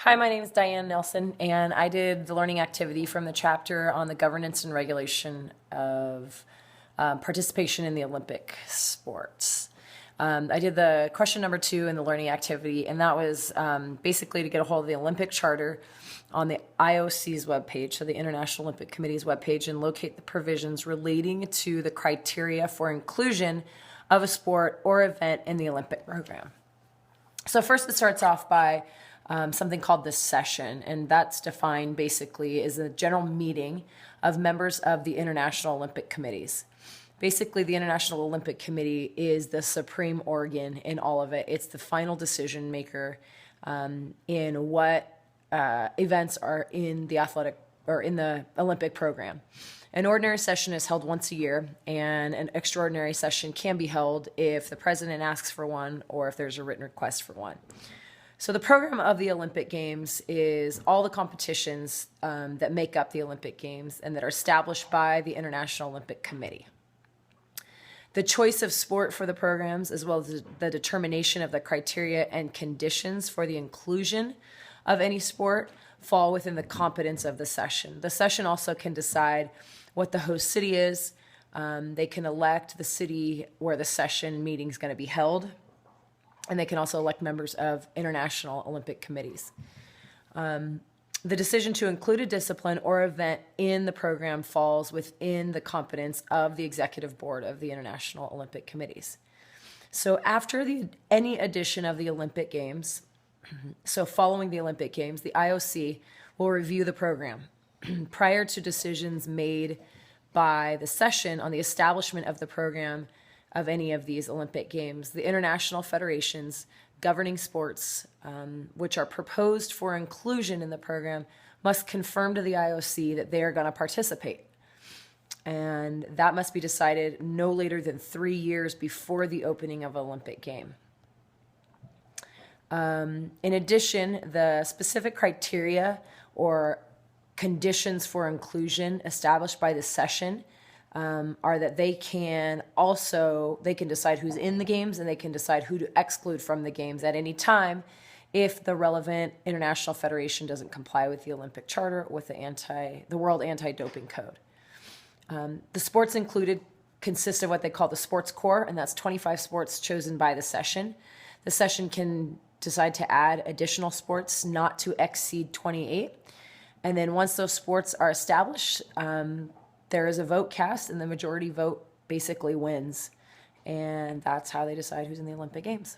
Hi, my name is Diane Nelson, and I did the learning activity from the chapter on the governance and regulation of participation in the Olympic sports. I did the question number 2 in the learning activity, and that was basically to get a hold of the Olympic Charter on the IOC's webpage, so the International Olympic Committee's webpage, and locate the provisions relating to the criteria for inclusion of a sport or event in the Olympic program. So first it starts off by something called the session, and that's defined basically as a general meeting of members of the International Olympic Committees. Basically, the International Olympic Committee is the supreme organ in all of it. It's the final decision maker in what events are in the athletic or in the Olympic program. An ordinary session is held once a year, and an extraordinary session can be held if the president asks for one or if there's a written request for one. So the program of the Olympic Games is all the competitions that make up the Olympic Games and that are established by the International Olympic Committee. The choice of sport for the programs, as well as the determination of the criteria and conditions for the inclusion of any sport, fall within the competence of the session. The session also can decide what the host city is. They can elect the city where the session meeting is going to be held. And they can also elect members of international Olympic committees. The decision to include a discipline or event in the program falls within the competence of the executive board of the International Olympic Committees. So after any edition of the Olympic Games, so following the Olympic Games, the IOC will review the program. Prior to decisions made by the session on the establishment of the program of any of these Olympic Games, the international federations governing sports, which are proposed for inclusion in the program, must confirm to the IOC that they are going to participate. And that must be decided no later than 3 years before the opening of an Olympic game. In addition, the specific criteria or conditions for inclusion established by the session are that they can decide who's in the games, and they can decide who to exclude from the games at any time if the relevant international federation doesn't comply with the Olympic Charter or with the World Anti-Doping Code. The sports included consist of what they call the sports core, and that's 25 sports chosen by the session. The session can decide to add additional sports not to exceed 28. And then once those sports are established, there is a vote cast, and the majority vote basically wins. And that's how they decide who's in the Olympic Games.